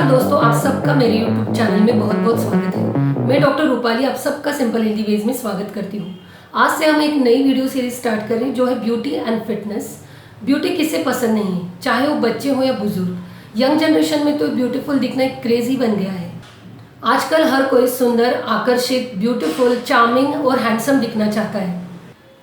नमस्कार दोस्तों, आप सबका मेरे YouTube चैनल में बहुत बहुत स्वागत है। मैं डॉक्टर रूपाली आप सबका सिंपल हेल्दी वेज में स्वागत करती हूँ। आज से हम एक नई वीडियो सीरीज स्टार्ट करें जो है ब्यूटी एंड फिटनेस। ब्यूटी किसे पसंद नहीं है, चाहे वो बच्चे हो या बुजुर्ग। यंग जनरेशन में तो ब्यूटीफुल दिखना एक क्रेजी बन गया है। आजकल हर कोई सुंदर, आकर्षित, ब्यूटीफुल, चार्मिंग और हैंडसम दिखना चाहता है।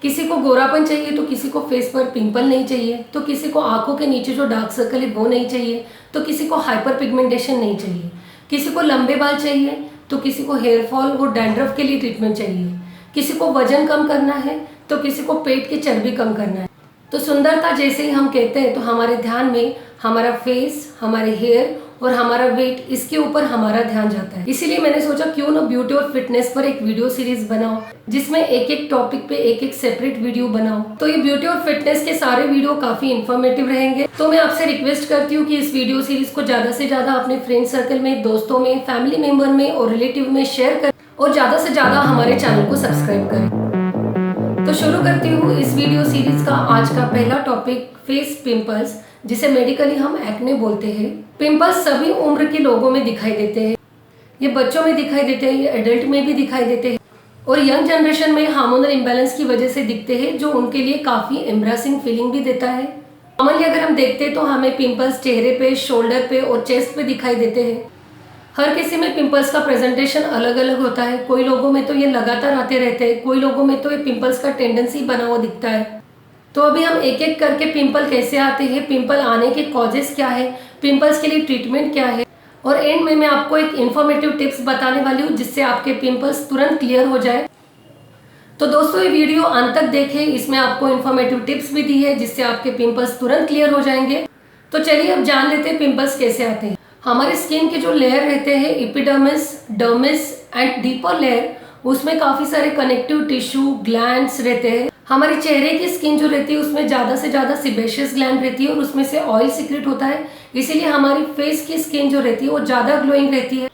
किसी को गोरापन चाहिए तो किसी को फेस पर पिंपल नहीं चाहिए, तो किसी को आंखों के नीचे जो डार्क सर्कल है वो नहीं चाहिए, तो किसी को हाइपर पिगमेंटेशन नहीं चाहिए, किसी को लंबे बाल चाहिए तो किसी को हेयर फॉल और डैंड्रफ के लिए ट्रीटमेंट चाहिए, किसी को वजन कम करना है तो किसी को पेट की चर्बी कम करना है। तो सुंदरता जैसे ही हम कहते हैं तो हमारे ध्यान में हमारा फेस, हमारे हेयर और हमारा वेट, इसके ऊपर हमारा ध्यान जाता है। इसीलिए मैंने सोचा क्यों ना ब्यूटी और फिटनेस पर एक वीडियो सीरीज बनाओ जिसमें एक एक टॉपिक पे एक एक सेपरेट वीडियो बनाओ। तो ये ब्यूटी और फिटनेस के सारे वीडियो काफी इंफॉर्मेटिव रहेंगे। तो मैं आपसे रिक्वेस्ट करती हूँ कि इस वीडियो सीरीज को ज्यादा से ज्यादा अपने फ्रेंड सर्कल में, दोस्तों में, फैमिली मेंबर में और रिलेटिव में शेयर करें और ज्यादा से ज्यादा हमारे चैनल को सब्सक्राइब करें। तो शुरू करती हूँ इस वीडियो सीरीज का आज का पहला टॉपिक, फेस पिंपल्स, जिसे मेडिकली हम एक्ने बोलते हैं। पिंपल्स सभी उम्र के लोगों में दिखाई देते हैं। ये बच्चों में दिखाई देते हैं, ये एडल्ट में भी दिखाई देते हैं और यंग जनरेशन में हार्मोनल इम्बैलेंस की वजह से दिखते हैं, जो उनके लिए काफी एम्ब्रेसिंग फीलिंग भी देता है। नॉर्मली अगर हम देखते हैं तो हमें पिंपल्स चेहरे पे, शोल्डर पे और चेस्ट पे दिखाई देते हैं। हर किसी में पिंपल्स का प्रेजेंटेशन अलग अलग होता है। कोई लोगों में तो ये लगातार आते रहते हैं, कोई लोगों में तो ये पिंपल्स का टेंडेंसी बना हुआ दिखता है। तो अभी हम एक एक करके पिंपल कैसे आते हैं, पिंपल आने के कॉजेस क्या है, पिंपल्स के लिए ट्रीटमेंट क्या है और एंड में मैं आपको एक इन्फॉर्मेटिव टिप्स बताने वाली हूँ जिससे आपके पिंपल्स तुरंत क्लियर हो जाए। तो दोस्तों ये वीडियो अंत तक देखें, इसमें आपको इन्फॉर्मेटिव टिप्स भी दी है जिससे आपके पिंपल्स तुरंत क्लियर हो जाएंगे। तो चलिए अब जान लेते हैं पिंपल्स कैसे आते हैं। हमारे स्किन के जो लेयर रहते हैं, epidermis, dermis and deeper layer, उसमें काफी सारे कनेक्टिव टिश्यू, ग्लैंड्स रहते हैं। हमारे चेहरे की स्किन जो रहती है उसमें ज्यादा से ज्यादा सिबेशियस ग्लैंड रहती है और उसमें से ऑयल सीक्रेट होता है, इसीलिए हमारी फेस की स्किन जो रहती है वो ज्यादा ग्लोइंग रहती है।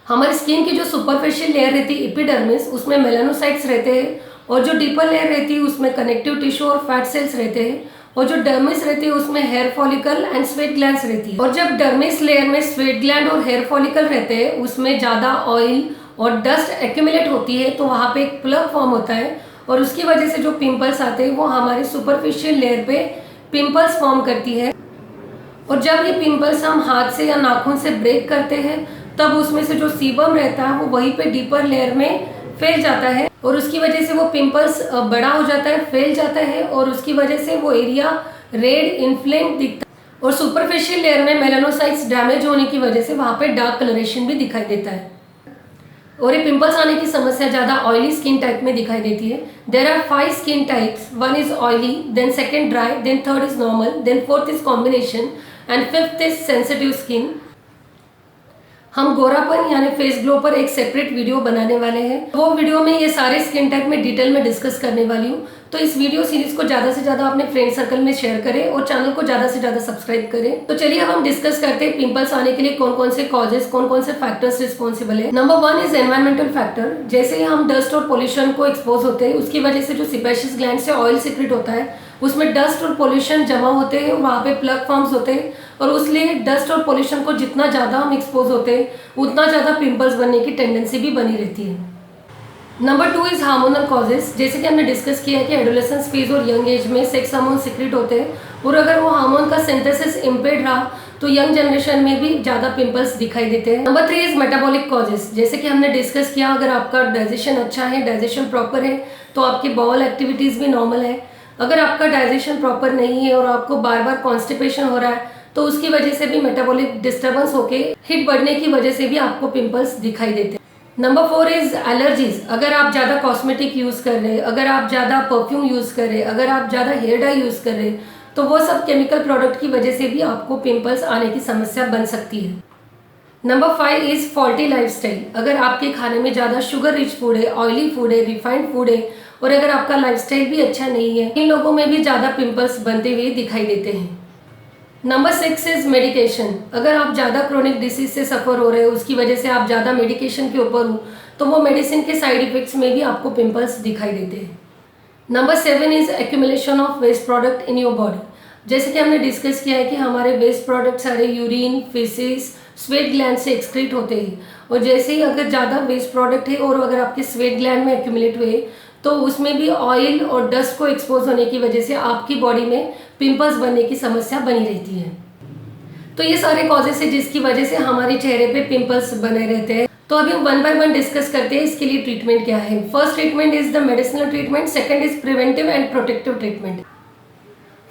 हमारी स्किन की जो सुपरफिशियल लेयर रहती है एपिडर्मिस, उसमें मेलानोसाइट्स रहते हैं और जो डीपर लेयर रहती है उसमें कनेक्टिव टिश्यू और फैट सेल्स रहते हैं और जो डर्मिस रहती है उसमें hair follicle and sweat glands रहती है। और जब डर्मिस लेयर में स्वेट ग्लैंड और हेयर फॉलिकल रहते हैं उसमें ज्यादा ऑयल और डस्ट एक्यूमुलेट होती है, तो वहां पे एक प्लग फॉर्म होता है और उसकी वजह से जो पिंपल्स आते हैं वो हमारी सुपरफिशियल लेयर पे पिंपल्स फॉर्म करती है। और जब ये पिंपल्स हम हाथ से या नाखून से ब्रेक करते हैं तब उसमें से जो सीबम रहता है वो वहीं पे डीपर लेयर में फैल जाता है और उसकी वजह से वो पिंपल्स बड़ा हो जाता है, फैल जाता है और उसकी वजह से वो एरिया रेड इन्फ्लेम्ड दिखता है और सुपरफिशियल लेयर में मेलानोसाइट्स डैमेज होने की वजह से वहां पे डार्क कलरेशन भी दिखाई देता है। और ये पिंपल्स आने की समस्या ज्यादा ऑयली स्किन टाइप में दिखाई देती है। There are 5 skin types, 1 is oily, then second dry, then third is normal, then fourth is combination and fifth is sensitive skin. हम गोरापन यानी फेस ग्लो पर एक सेपरेट वीडियो बनाने वाले हैं। वो वीडियो में ये सारे स्किन टाइप में डिटेल में डिस्कस करने वाली हूँ। तो इस वीडियो सीरीज को ज्यादा से ज्यादा अपने फ्रेंड सर्कल में शेयर करें और चैनल को ज्यादा से ज्यादा सब्सक्राइब करें। तो चलिए अब हम डिस्कस करते हैं पिंपल्स आने के लिए कौन कौन से कॉजेस, कौन कौन से फैक्टर्स रिस्पॉन्सिबल है। Number 1 is environmental factor. जैसे ही हम डस्ट और पोल्यूशन को एक्सपोज होते हैं उसकी वजह से जो सिबेशियस ग्लैंड से ऑयल सीक्रेट होता है उसमें डस्ट और पोल्यूशन जमा होते हैं, वहाँ पे प्लग फॉर्म्स होते हैं और उसलिए डस्ट और पोल्यूशन को जितना ज़्यादा हम एक्सपोज होते हैं उतना ज़्यादा पिंपल्स बनने की टेंडेंसी भी बनी रहती है। Number 2 is hormonal causes. जैसे कि हमने डिस्कस किया है कि एडोलेसेंस फेज और यंग एज में सेक्स हार्मोन सीक्रेट होते हैं और अगर वो हार्मोन का सिंथेसिस इम्पेयर्ड रहा तो यंग जनरेशन में भी ज़्यादा पिंपल्स दिखाई देते हैं। Number 3 is metabolic causes. जैसे कि हमने डिस्कस किया, अगर आपका डाइजेशन अच्छा है, डाइजेशन प्रॉपर है तो आपकी बाउल एक्टिविटीज़ भी नॉर्मल है। अगर आपका डाइजेशन प्रॉपर नहीं है और आपको बार बार कॉन्स्टिपेशन हो रहा है तो उसकी वजह से भी मेटाबॉलिक डिस्टर्बेंस होके हिट बढ़ने की वजह से भी आपको पिंपल्स दिखाई देते हैं। Number 4 is allergies. अगर आप ज़्यादा कॉस्मेटिक यूज़ कर रहे हैं, अगर आप ज़्यादा परफ्यूम यूज़ कर रहे हैं, अगर आप ज़्यादा हेयर डाई यूज़ कर रहे हैं तो वो सब केमिकल प्रोडक्ट की वजह से भी आपको पिंपल्स आने की समस्या बन सकती है। Number 5 is faulty lifestyle. अगर आपके खाने में ज़्यादा शुगर रिच फूड है, ऑयली फूड है, रिफाइंड फूड है और अगर आपका लाइफस्टाइल भी अच्छा नहीं है, इन लोगों में भी ज़्यादा पिंपल्स बनते हुए दिखाई देते हैं। Number 6 is medication. अगर आप ज़्यादा क्रोनिक डिसीज से सफ़र हो रहे हो, उसकी वजह से आप ज़्यादा मेडिकेशन के ऊपर हो तो वो मेडिसिन के साइड इफेक्ट्स में भी आपको पिंपल्स दिखाई देते हैं। Number 7 is accumulation of waste product in your body. जैसे कि हमने डिस्कस किया है कि हमारे वेस्ट प्रोडक्ट सारे यूरिन, फेसेस, स्वेट ग्लैंड से एक्सक्रीट होते हैं। और जैसे ही अगर ज़्यादा वेस्ट प्रोडक्ट है और अगर आपके स्वेट ग्लैंड में एक्यूमुलेट हुए तो उसमें भी ऑयल और डस्ट को एक्सपोज होने की वजह से आपकी बॉडी में पिंपल्स बनने की समस्या बनी रहती है। तो ये सारे कॉजेस है जिसकी वजह से हमारे चेहरे पे पिंपल्स बने रहते हैं। तो अभी हम वन बाय वन डिस्कस करते हैं इसके लिए ट्रीटमेंट क्या है। First treatment is the medicinal treatment, second is preventive and protective treatment.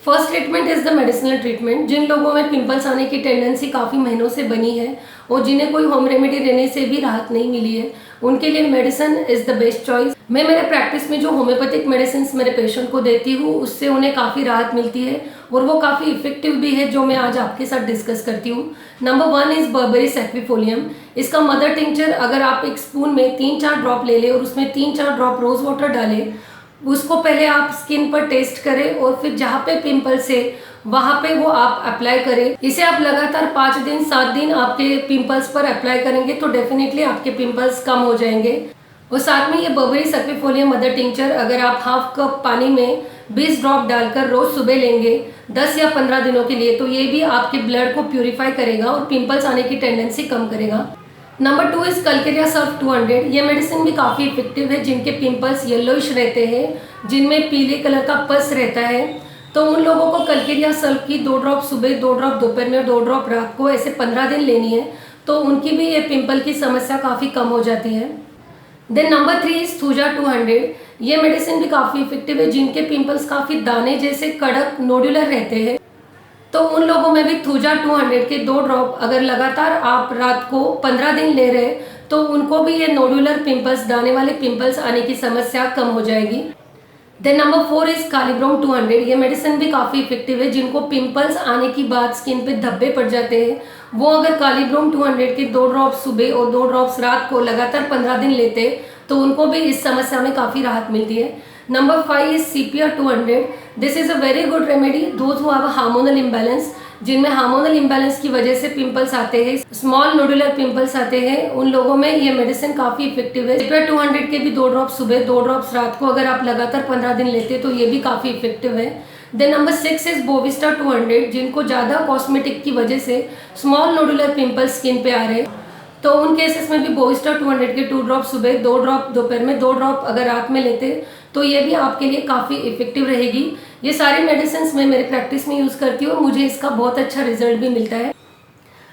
First treatment is the medicinal treatment. जिन लोगों में पिंपल्स आने की टेंडेंसी काफ़ी महीनों से बनी है और जिन्हें कोई होम रेमेडी लेने से भी राहत नहीं मिली है, उनके लिए medicine is the best choice. मैं मेरे प्रैक्टिस में जो होम्योपैथिक मेडिसिन मेरे पेशेंट को देती हूँ उससे उन्हें काफ़ी राहत मिलती है और वो काफ़ी इफेक्टिव भी है, जो मैं आज आपके साथ डिस्कस करती हूँ। Number 1 is berberis aquifolium. इसका मदर टिंचर अगर आप एक स्पून में 3-4 ड्रॉप ले लें और उसमें 3-4 ड्रॉप रोज वाटर डालें, उसको पहले आप स्किन पर टेस्ट करें और फिर जहाँ पे पिंपल्स है वहाँ पे वो आप अप्लाई करें। इसे आप लगातार 5 दिन 7 दिन आपके पिंपल्स पर अप्लाई करेंगे तो डेफिनेटली आपके पिंपल्स कम हो जाएंगे। और साथ में ये बर्बेरी सेक्विफोलियम मदर टिंचर अगर आप हाफ कप पानी में 20 ड्रॉप डालकर रोज सुबह लेंगे 10 या 15 दिनों के लिए, तो ये भी आपके ब्लड को प्यूरिफाई करेगा और पिंपल्स आने की टेंडेंसी कम करेगा। Number 2 is Calcarea Surf 200। ये मेडिसिन भी काफ़ी इफेक्टिव है। जिनके पिंपल्स येलोइश रहते हैं, जिनमें पीले कलर का पस रहता है, तो उन लोगों को कलकेरिया सर्फ की 2 ड्रॉप सुबह, 2 ड्रॉप दोपहर में और 2 ड्रॉप रात को ऐसे 15 दिन लेनी है, तो उनकी भी ये पिंपल की समस्या काफ़ी कम हो जाती है। Then number 3 is thuja 200। ये मेडिसिन भी काफ़ी इफेक्टिव है। जिनके पिंपल्स काफ़ी दाने जैसे कड़क नोडुलर रहते हैं, तो उन लोगों में भी थूजा 200 के 2 ड्रॉप अगर लगातार आप रात को 15 दिन ले रहे तो उनको भी ये नोडुलर पिंपल्स, दाने वाले पिंपल्स आने की समस्या कम हो जाएगी। Then number 4 is kali brom 200। ये मेडिसिन भी काफ़ी इफेक्टिव है। जिनको पिंपल्स आने की बाद स्किन पे धब्बे पड़ जाते हैं, वो अगर कालीब्रोम 200 के 2 ड्रॉप सुबह और 2 ड्रॉप्स रात को लगातार 15 दिन लेते तो उनको भी इस समस्या में काफ़ी राहत मिलती है। Number 5 is sepia 200। This is a very good remedy those who have a hormonal imbalance. जिनमें हार्मोनल इम्बैलेंस की वजह से पिंपल्स आते हैं, स्मॉल नोडुलर पिंपल्स आते हैं, उन लोगों में ये मेडिसिन काफ़ी इफेक्टिव है। सीपिया 200 के भी 2 ड्रॉप सुबह, 2 ड्रॉप्स रात को अगर आप लगातार 15 दिन लेते तो ये भी काफ़ी इफेक्टिव है। Then number 6 is bovista 200। जिनको ज़्यादा कॉस्मेटिक की वजह से स्मॉल नोडुलर पिंपल्स स्किन पे आ रहे हैं, तो उन केसेस में भी बोविस्टा 200 के 2 ड्रॉप सुबह, 2 ड्रॉप दोपहर में, 2 ड्रॉप अगर रात में लेते तो ये भी आपके लिए काफ़ी इफेक्टिव रहेगी। ये सारी मेडिसिन मैं मेरे प्रैक्टिस में यूज़ करती हूँ और मुझे इसका बहुत अच्छा रिजल्ट भी मिलता है।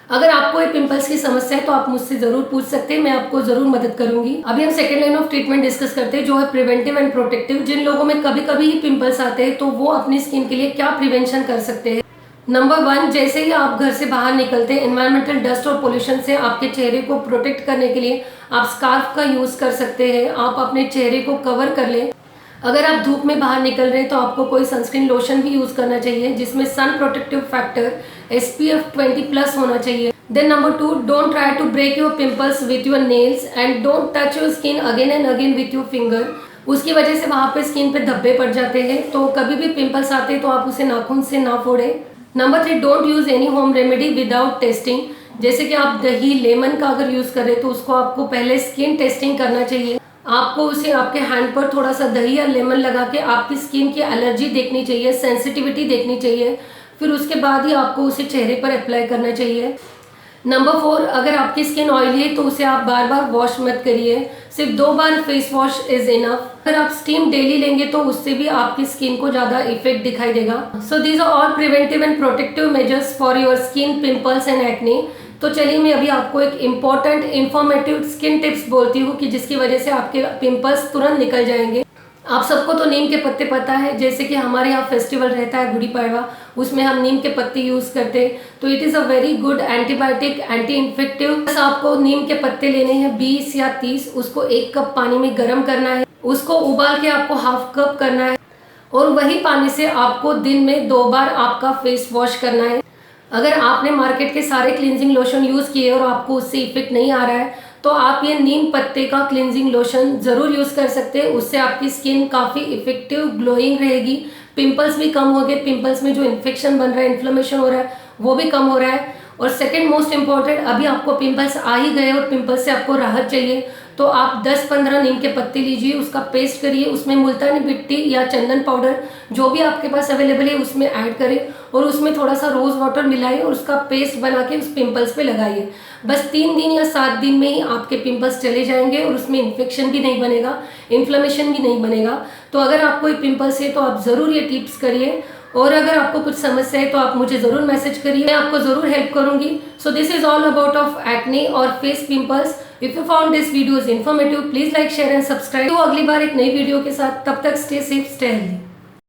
अगर आपको ये पिंपल्स की समस्या है तो आप मुझसे ज़रूर पूछ सकते हैं, मैं आपको ज़रूर मदद करूंगी। अभी हम second line of treatment discuss करते हैं, जो है प्रिवेंटिव एंड प्रोटेक्टिव। जिन लोगों में कभी कभी ही पिंपल्स आते हैं तो वो अपनी स्किन के लिए क्या प्रिवेंशन कर सकते हैं। नंबर 1, जैसे ही आप घर से बाहर निकलते हैं, एनवायरमेंटल डस्ट और पोल्यूशन से आपके चेहरे को प्रोटेक्ट करने के लिए आप स्कार्फ का यूज़ कर सकते हैं। आप अपने चेहरे को कवर कर लें। अगर आप धूप में बाहर निकल रहे हैं तो आपको कोई सनस्क्रीन लोशन भी यूज़ करना चाहिए जिसमें सन प्रोटेक्टिव फैक्टर SPF 20+ होना चाहिए। Then number 2, don't try to break your pimples with your nails and don't touch your skin again and again with your finger. उसकी वजह से वहाँ पे स्किन पे धब्बे पड़ जाते हैं, तो कभी भी पिंपल्स आते हैं तो आप उसे नाखून से ना फोड़े। Number 3, don't use any home remedy without testing. जैसे कि आप दही, लेमन का अगर यूज़ करें तो उसको आपको पहले स्किन टेस्टिंग करना चाहिए। आपको उसे आपके हैंड पर थोड़ा सा दही या लेमन लगा के आपकी स्किन की एलर्जी देखनी चाहिए, सेंसिटिविटी देखनी चाहिए, फिर उसके बाद ही आपको उसे चेहरे पर अप्लाई करना चाहिए। नंबर 4, अगर आपकी स्किन ऑयली है तो उसे आप बार बार वॉश मत करिए, सिर्फ 2 बार फेस वॉश इज इनफ। अगर आप स्टीम डेली लेंगे तो उससे भी आपकी स्किन को ज़्यादा इफेक्ट दिखाई देगा। So these are all preventive and protective measures for your skin pimples and acne. तो चलिए मैं अभी आपको एक इम्पॉर्टेंट इन्फॉर्मेटिव स्किन टिप्स बोलती हूँ कि जिसकी वजह से आपके पिंपल्स तुरंत निकल जाएंगे। आप सबको तो नीम के पत्ते पता है, जैसे कि हमारे यहाँ फेस्टिवल रहता है गुड़ी पड़वा, उसमें हम नीम के पत्ते यूज़ करते हैं, तो it is a very good antibiotic, anti infective. बस आपको नीम के पत्ते लेने हैं 20 या 30, उसको 1 कप पानी में गर्म करना है, उसको उबाल के आपको हाफ कप करना है और वही पानी से आपको दिन में 2 बार आपका फेस वॉश करना है। अगर आपने मार्केट के सारे क्लिनजिंग लोशन यूज़ किए और आपको उससे इफेक्ट नहीं आ रहा है तो आप ये नीम पत्ते का क्लिनजिंग लोशन ज़रूर यूज़ कर सकते हैं। उससे आपकी स्किन काफ़ी इफेक्टिव ग्लोइंग रहेगी, पिंपल्स भी कम हो गए, पिंपल्स में जो इन्फेक्शन बन रहा है, इन्फ्लेमेशन हो रहा है वो भी कम हो रहा है और सेकंड मोस्ट इम्पॉर्टेंट, अभी आपको पिंपल्स आ ही गए और पिंपल्स से आपको राहत चाहिए तो आप 10-15 नीम के पत्ते लीजिए, उसका पेस्ट करिए, उसमें मुल्तानी मिट्टी या चंदन पाउडर जो भी आपके पास अवेलेबल है उसमें ऐड करें और उसमें थोड़ा सा रोज़ वाटर मिलाइए और उसका पेस्ट बना के उस पिंपल्स पे लगाइए। बस 3 दिन या 7 दिन में ही आपके पिंपल्स चले जाएंगे और उसमें इन्फेक्शन भी नहीं बनेगा, इन्फ्लेमेशन भी नहीं बनेगा। तो अगर आपको ये पिंपल्स है तो आप ज़रूर ये टिप्स करिए और अगर आपको कुछ समस्या है तो आप मुझे ज़रूर मैसेज करिए, मैं आपको ज़रूर हेल्प करूंगी। So this is all about of acne और face pimples. If you found this video is informative, please like share and subscribe. तो अगली बार एक नई वीडियो के साथ, तब तक स्टे सेफ, स्टे हेल्दी।